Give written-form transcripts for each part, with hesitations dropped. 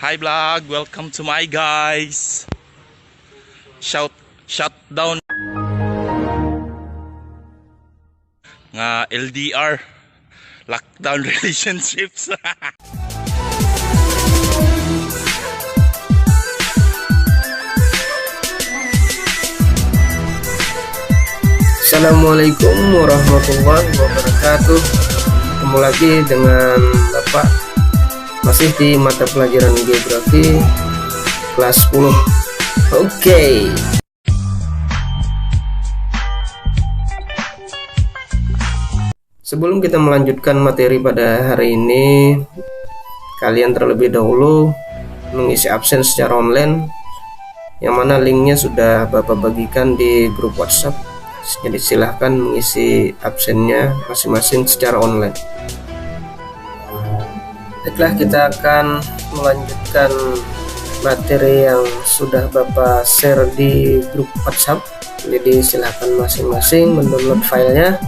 Hi vlog, welcome to my guys. Shutdown nga LDR, lockdown relationships. Assalamualaikum warahmatullahi wabarakatuh. Ketemu lagi dengan Bapak, masih di mata pelajaran geografi kelas 10. Oke. Sebelum kita melanjutkan materi pada hari ini, kalian terlebih dahulu mengisi absen secara online, yang mana linknya sudah Bapak bagikan di grup WhatsApp. Jadi silahkan mengisi absennya masing-masing secara online. Setelah kita akan melanjutkan materi yang sudah Bapak share di grup WhatsApp. Jadi silahkan masing-masing mendownload filenya,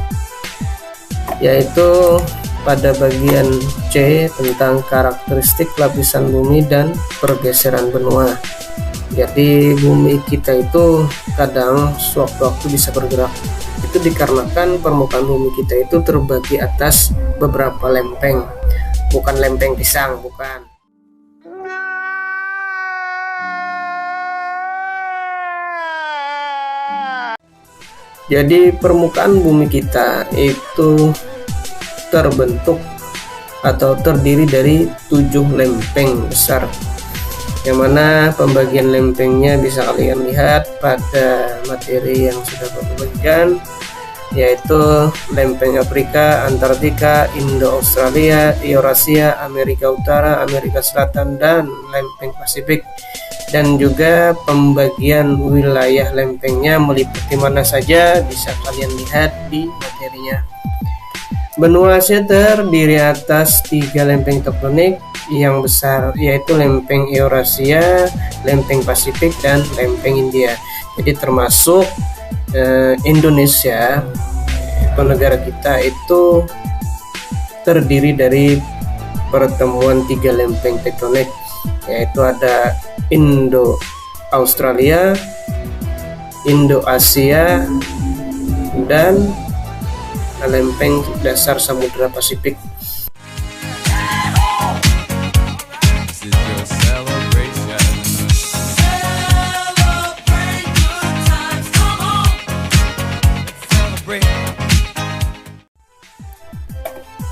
yaitu pada bagian C tentang karakteristik lapisan bumi dan pergeseran benua. Jadi bumi kita itu kadang sewaktu-waktu bisa bergerak. Itu dikarenakan permukaan bumi kita itu terbagi atas beberapa lempeng. Bukan lempeng pisang, bukan. Jadi permukaan bumi kita itu terbentuk atau terdiri dari 7 lempeng besar, yang mana pembagian lempengnya bisa kalian lihat pada materi yang sudah Bapak bagikan, yaitu lempeng Afrika, Antartika, Indo-Australia, Eurasia, Amerika Utara, Amerika Selatan, dan lempeng Pasifik. Dan juga pembagian wilayah lempengnya meliputi mana saja bisa kalian lihat di materinya. Benua Asia terdiri atas 3 lempeng tektonik yang besar, yaitu lempeng Eurasia, lempeng Pasifik, dan lempeng India. Jadi termasuk Indonesia atau negara kita itu terdiri dari pertemuan 3 lempeng tektonik, yaitu ada Indo-Australia, Indo-Asia, dan lempeng dasar Samudra Pasifik.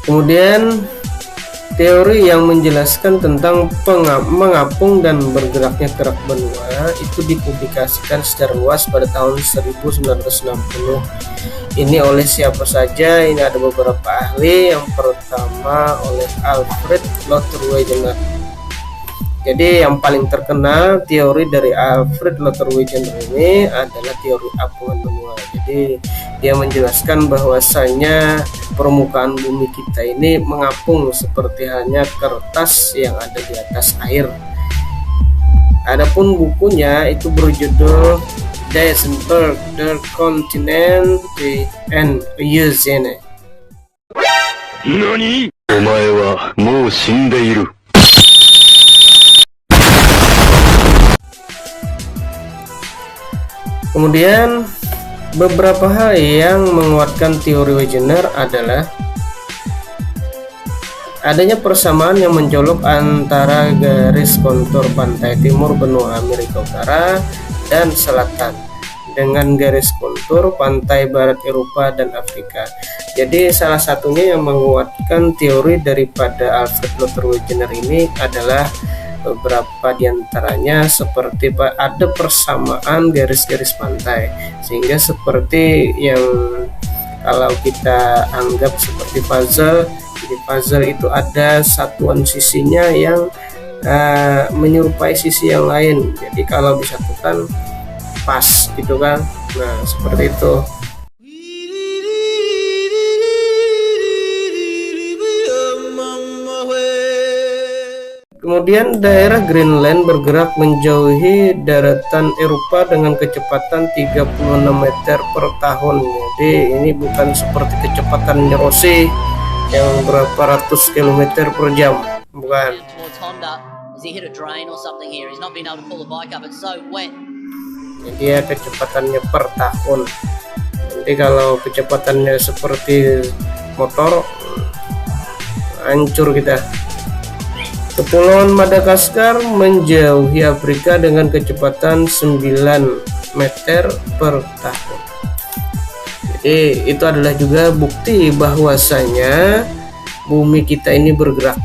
Kemudian teori yang menjelaskan tentang mengapung dan bergeraknya kerak benua itu dipublikasikan secara luas pada tahun 1960. Ini oleh siapa saja? Ini ada beberapa ahli. Yang pertama oleh Alfred Lothar Wegener. Jadi yang paling terkenal teori dari Alfred Lothar Wegener ini adalah teori apungan benua. Jadi dia menjelaskan bahwasanya permukaan bumi kita ini mengapung seperti halnya kertas yang ada di atas air. Adapun bukunya itu berjudul Heisenberg, Der Kontinent and Oceane. Nani? Omae wa mou shindeiru. Kemudian beberapa hal yang menguatkan teori Wegener adalah adanya persamaan yang mencolok antara garis kontur pantai timur benua Amerika Utara dan Selatan dengan garis kontur pantai barat Eropa dan Afrika. Jadi salah satunya yang menguatkan teori daripada Alfred Lothar Wegener ini adalah beberapa diantaranya seperti ada persamaan garis-garis pantai, sehingga seperti yang kalau kita anggap seperti puzzle. Jadi puzzle itu ada satuan sisinya yang menyerupai sisi yang lain. Jadi kalau disatukan pas gitu kan. Nah seperti itu. Kemudian daerah Greenland bergerak menjauhi daratan Eropa dengan kecepatan 36 meter per tahun. Jadi ini bukan seperti kecepatan Rossi yang berapa ratus kilometer per jam, bukan. Has he hit a drain or something here? He's not been able to pull the bike up. It's so wet. Jadi ya kecepatannya per tahun. Nanti kalau kecepatannya seperti motor, hancur kita. Kepulauan Madagaskar menjauhi Afrika dengan kecepatan 9 meter per tahun. Jadi itu adalah juga bukti bahwasanya bumi kita ini bergerak.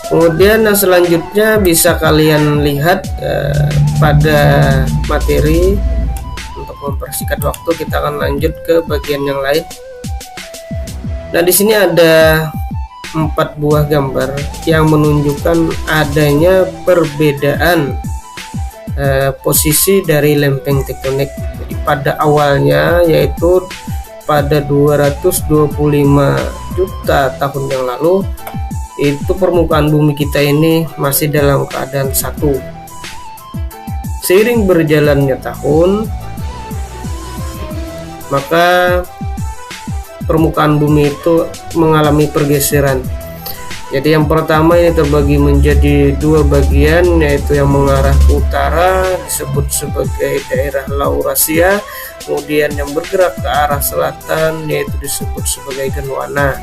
Kemudian yang selanjutnya bisa kalian lihat pada materi. Untuk mempersingkat waktu, kita akan lanjut ke bagian yang lain. Nah, di sini ada 4 buah gambar yang menunjukkan adanya perbedaan posisi dari lempeng tektonik. Jadi pada awalnya, yaitu pada 225 juta tahun yang lalu, itu permukaan bumi kita ini masih dalam keadaan satu. Seiring berjalannya tahun, maka permukaan bumi itu mengalami pergeseran. Jadi yang pertama ini terbagi menjadi 2 bagian, yaitu yang mengarah ke utara disebut sebagai daerah Laurasia, kemudian yang bergerak ke arah selatan yaitu disebut sebagai Gondwana.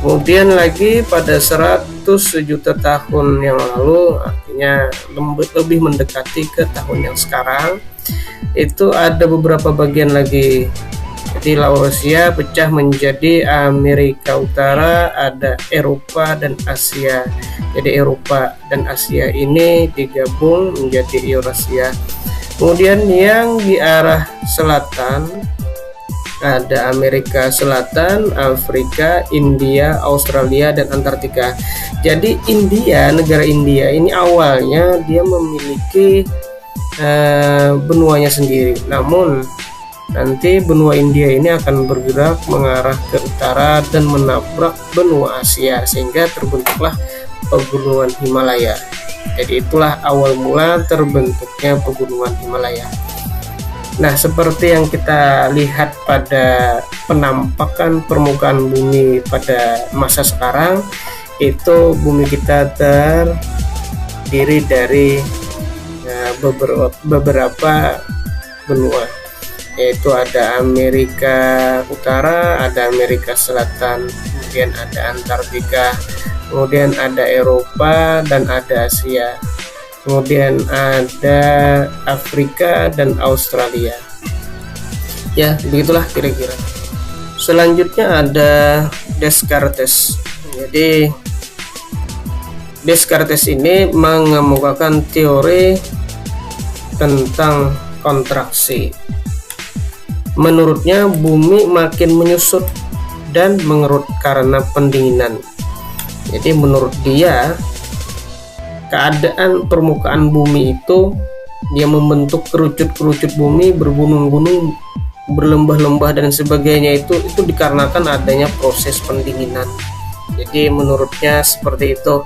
Kemudian lagi pada 100 juta tahun yang lalu, artinya lebih mendekati ke tahun yang sekarang, itu ada beberapa bagian lagi. Jadi Laurasia pecah menjadi Amerika Utara, ada Eropa dan Asia. Jadi Eropa dan Asia ini digabung menjadi Eurasia. Kemudian yang di arah selatan ada Amerika Selatan, Afrika, India, Australia, dan Antartika. Jadi India, negara India ini awalnya dia memiliki benuanya sendiri. Namun nanti benua India ini akan bergerak mengarah ke utara dan menabrak benua Asia, sehingga terbentuklah pegunungan Himalaya. Jadi itulah awal mula terbentuknya pegunungan Himalaya. Nah, seperti yang kita lihat pada penampakan permukaan bumi pada masa sekarang, itu bumi kita terdiri dari beberapa benua, yaitu ada Amerika Utara, ada Amerika Selatan, kemudian ada Antartika, kemudian ada Eropa, dan ada Asia. Kemudian ada Afrika dan Australia. Ya, begitulah kira-kira. Selanjutnya ada Descartes. Jadi Descartes ini mengemukakan teori tentang kontraksi. Menurutnya bumi makin menyusut dan mengerut karena pendinginan. Jadi menurut dia, keadaan permukaan bumi itu dia membentuk kerucut-kerucut bumi, bergunung-gunung, berlembah-lembah dan sebagainya, itu dikarenakan adanya proses pendinginan. Jadi menurutnya seperti itu.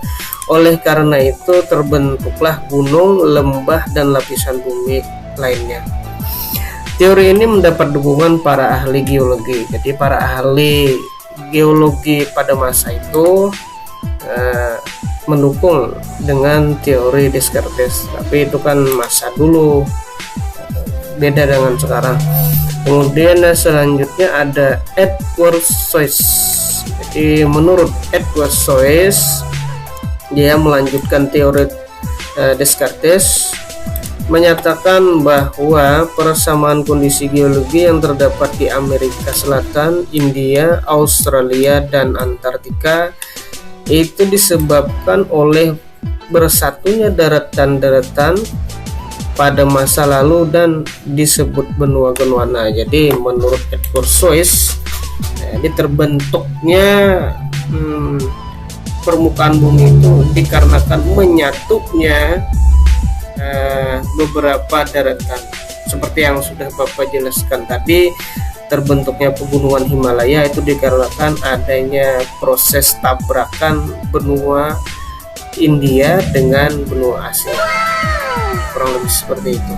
Oleh karena itu terbentuklah gunung, lembah, dan lapisan bumi lainnya. Teori ini mendapat dukungan para ahli geologi. Jadi para ahli geologi pada masa itu mendukung dengan teori Descartes, tapi itu kan masa dulu, beda dengan sekarang. Kemudian selanjutnya ada Edward Soyce. Jadi menurut Edward Soyce, dia melanjutkan teori Descartes, menyatakan bahwa persamaan kondisi geologi yang terdapat di Amerika Selatan, India, Australia, dan Antartika itu disebabkan oleh bersatunya daratan-daratan pada masa lalu dan disebut benua Gondwana. Jadi menurut Edward Soyce, ini terbentuknya permukaan bumi itu dikarenakan menyatunya beberapa daratan. Seperti yang sudah Bapak jelaskan tadi, terbentuknya pegunungan Himalaya itu dikarenakan adanya proses tabrakan benua India dengan benua Asia, kurang lebih seperti itu.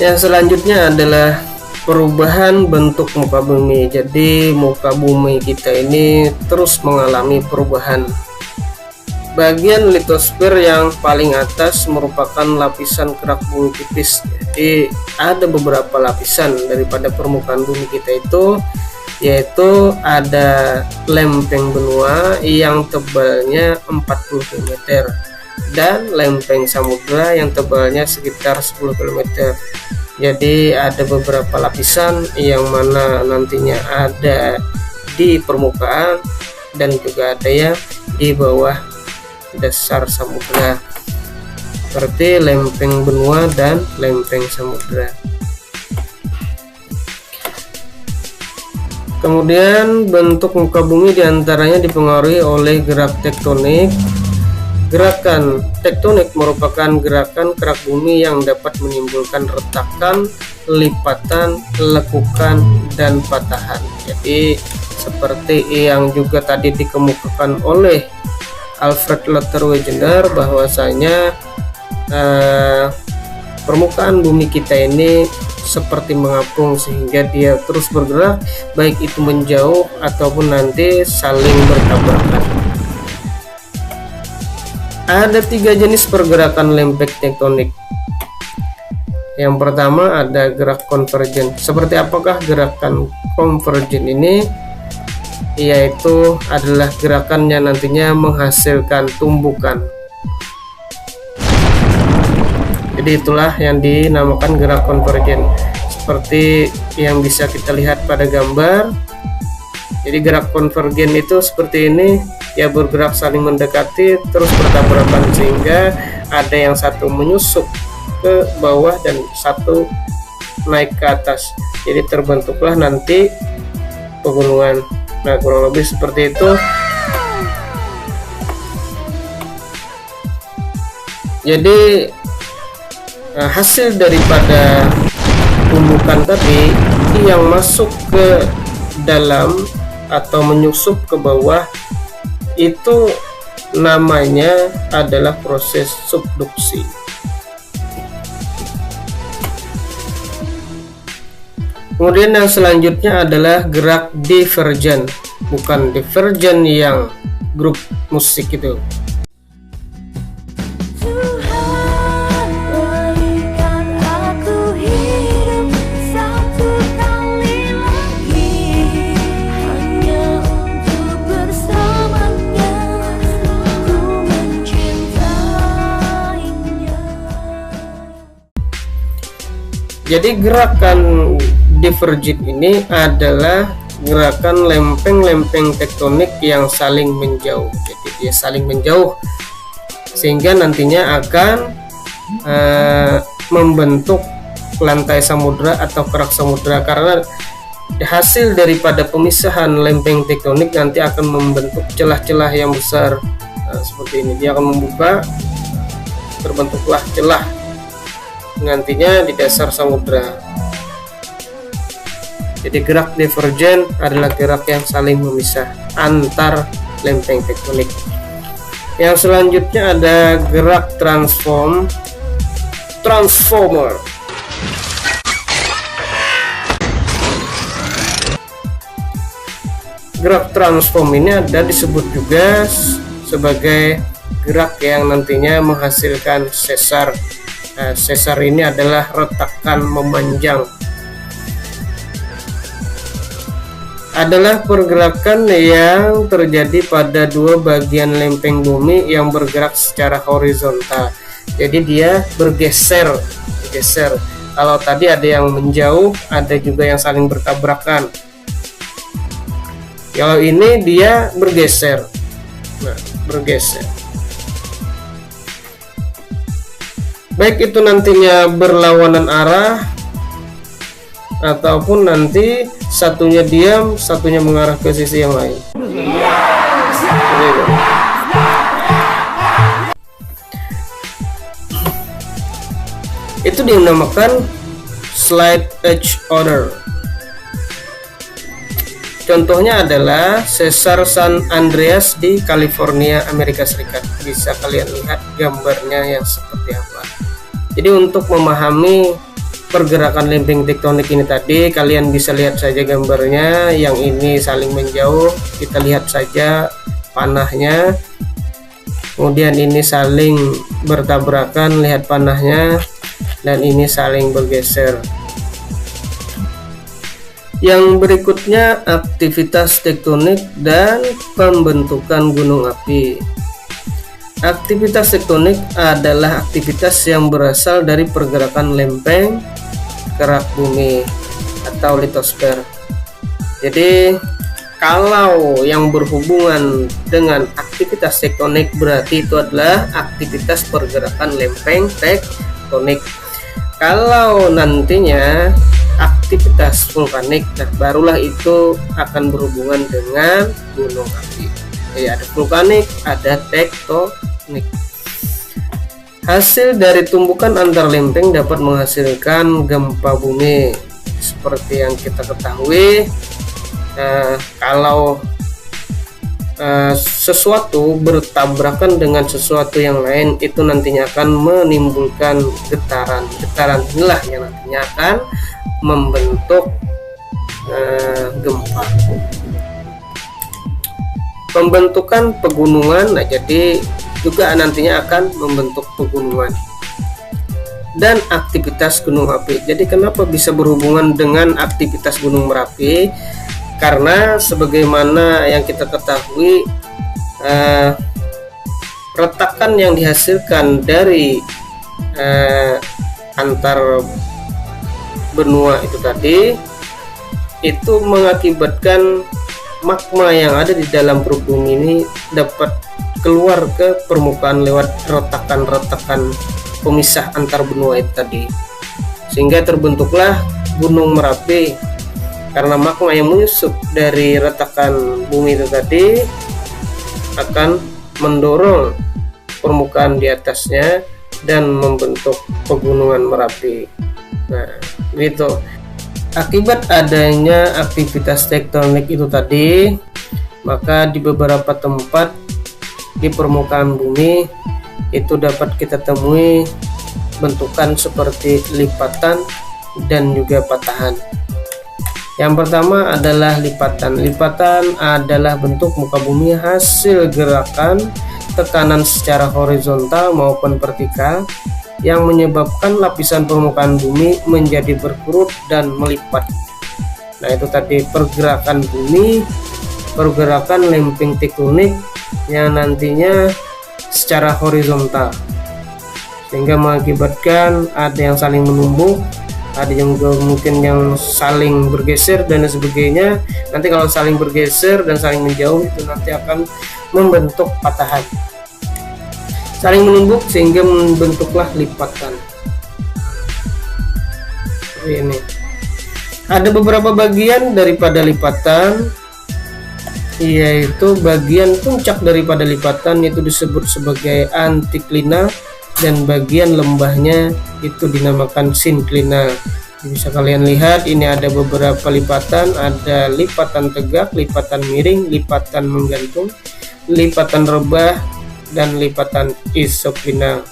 Yang selanjutnya adalah perubahan bentuk muka bumi. Jadi muka bumi kita ini terus mengalami perubahan. bagian litosfer yang paling atas merupakan lapisan kerak bumi tipis. Jadi ada beberapa lapisan daripada permukaan bumi kita itu, yaitu ada lempeng benua yang tebalnya 40 km dan lempeng samudra yang tebalnya sekitar 10 km. Jadi ada beberapa lapisan yang mana nantinya ada di permukaan dan juga ada yang di bawah dasar samudra, seperti lempeng benua dan lempeng samudra. Kemudian bentuk muka bumi diantaranya dipengaruhi oleh gerak tektonik. Gerakan tektonik merupakan gerakan kerak bumi yang dapat menimbulkan retakan, lipatan, lekukan, dan patahan. Jadi seperti yang juga tadi dikemukakan oleh Alfred Lothar Wegener, bahwasanya permukaan bumi kita ini seperti mengapung sehingga dia terus bergerak, baik itu menjauh ataupun nanti saling bertabrakan. Ada 3 jenis pergerakan lempeng tektonik. Yang pertama ada gerak konvergen. Seperti apakah gerakan konvergen ini? Yaitu adalah gerakan yang nantinya menghasilkan tumbukan. Jadi itulah yang dinamakan gerak konvergen, seperti yang bisa kita lihat pada gambar. Jadi gerak konvergen itu seperti ini, ya, bergerak saling mendekati terus bertabrakan sehingga ada yang satu menyusup ke bawah dan satu naik ke atas. Jadi terbentuklah nanti pegunungan. Nah, kurang lebih seperti itu. Jadi hasil daripada tumbukan tadi yang masuk ke dalam atau menyusup ke bawah itu namanya adalah proses subduksi. Kemudian yang selanjutnya adalah gerak divergen, bukan divergen yang grup musik itu. Jadi gerakan divergen ini adalah gerakan lempeng-lempeng tektonik yang saling menjauh. Jadi dia saling menjauh sehingga nantinya akan membentuk lantai samudra atau kerak samudra, karena hasil daripada pemisahan lempeng tektonik nanti akan membentuk celah-celah yang besar. Seperti ini, dia akan membuka, terbentuklah celah nantinya di dasar samudra. Jadi gerak divergen adalah gerak yang saling memisah antar lempeng tektonik. Yang selanjutnya ada gerak transformer. Gerak transform ini ada disebut juga sebagai gerak yang nantinya menghasilkan sesar. Sesar ini adalah retakan memanjang. Adalah pergerakan yang terjadi pada dua bagian lempeng bumi yang bergerak secara horizontal. Jadi dia bergeser. Kalau tadi ada yang menjauh, ada juga yang saling bertabrakan. Kalau ini dia bergeser. Nah, bergeser. Baik itu nantinya berlawanan arah ataupun nanti satunya diam, satunya mengarah ke sisi yang lain. Itu dinamakan slide edge order. Contohnya adalah Sesar San Andreas di California, Amerika Serikat. Bisa kalian lihat gambarnya yang seperti apa. Jadi untuk memahami pergerakan lempeng tektonik ini tadi, kalian bisa lihat saja gambarnya. Yang ini saling menjauh, kita lihat saja panahnya. kemudian ini saling bertabrakan, lihat panahnya, dan ini saling bergeser. Yang berikutnya aktivitas tektonik dan pembentukan gunung api. Aktivitas tektonik adalah aktivitas yang berasal dari pergerakan lempeng kerak bumi atau litosfer. Jadi kalau yang berhubungan dengan aktivitas tektonik berarti itu adalah aktivitas pergerakan lempeng tektonik. Kalau nantinya aktivitas vulkanik, nah barulah itu akan berhubungan dengan gunung api. Jadi ada vulkanik, ada tektonik. Hasil dari tumbukan antar lempeng dapat menghasilkan gempa bumi. Seperti yang kita ketahui, kalau sesuatu bertabrakan dengan sesuatu yang lain itu nantinya akan menimbulkan getaran. Getaran inilah yang nantinya akan membentuk gempa. Pembentukan pegunungan, nah jadi juga nantinya akan membentuk pegunungan. Dan aktivitas gunung api. Jadi kenapa bisa berhubungan dengan aktivitas gunung Merapi? Karena sebagaimana yang kita ketahui, retakan yang dihasilkan dari antar benua itu tadi itu mengakibatkan magma yang ada di dalam perut bumi ini dapat keluar ke permukaan lewat retakan-retakan pemisah antar benua itu tadi, sehingga terbentuklah gunung Merapi karena magma yang menyusup dari retakan bumi itu tadi akan mendorong permukaan di atasnya dan membentuk pegunungan Merapi. Nah, gitu. Akibat adanya aktivitas tektonik itu tadi, maka di beberapa tempat di permukaan bumi itu dapat kita temui bentukan seperti lipatan dan juga patahan. Yang pertama adalah lipatan. Lipatan adalah bentuk muka bumi hasil gerakan tekanan secara horizontal maupun vertikal yang menyebabkan lapisan permukaan bumi menjadi berkerut dan melipat. Nah, itu tadi pergerakan bumi, pergerakan lempeng tektonik yang nantinya secara horizontal, sehingga mengakibatkan ada yang saling menumbuk, ada yang juga mungkin yang saling bergeser dan sebagainya. Nanti kalau saling bergeser dan saling menjauh itu nanti akan membentuk patahan, saling menumbuk sehingga membentuklah lipatan. Ini ada beberapa bagian daripada lipatan, yaitu bagian puncak daripada lipatan itu disebut sebagai antiklina dan bagian lembahnya itu dinamakan sinklina. Bisa kalian lihat ini ada beberapa lipatan, ada lipatan tegak, lipatan miring, lipatan menggantung, lipatan rebah, dan lipatan isoklina.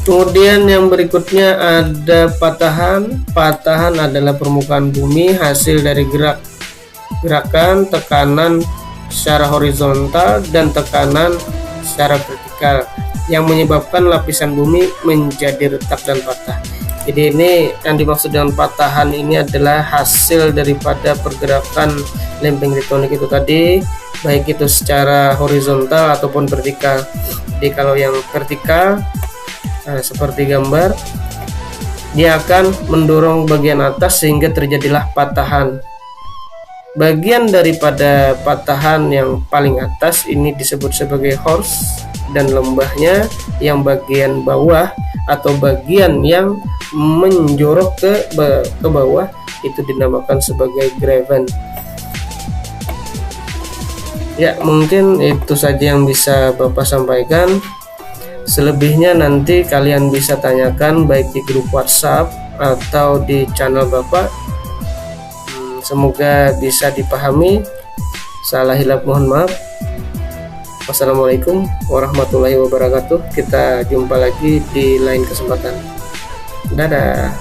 Kemudian yang berikutnya ada patahan. Patahan adalah permukaan bumi hasil dari gerakan tekanan secara horizontal dan tekanan secara vertikal yang menyebabkan lapisan bumi menjadi retak dan patah. Jadi ini yang dimaksud dengan patahan ini adalah hasil daripada pergerakan lempeng tektonik itu tadi, baik itu secara horizontal ataupun vertikal. Jadi kalau yang vertikal seperti gambar, dia akan mendorong bagian atas sehingga terjadilah patahan. Bagian daripada patahan yang paling atas ini disebut sebagai horst, dan lembahnya yang bagian bawah atau bagian yang menjorok ke bawah itu dinamakan sebagai graven. Ya, mungkin itu saja yang bisa Bapak sampaikan. Selebihnya nanti kalian bisa tanyakan baik di grup WhatsApp atau di channel Bapak. Semoga bisa dipahami. Salah hilap mohon maaf. Wassalamualaikum warahmatullahi wabarakatuh. Kita jumpa lagi di lain kesempatan. Dadah.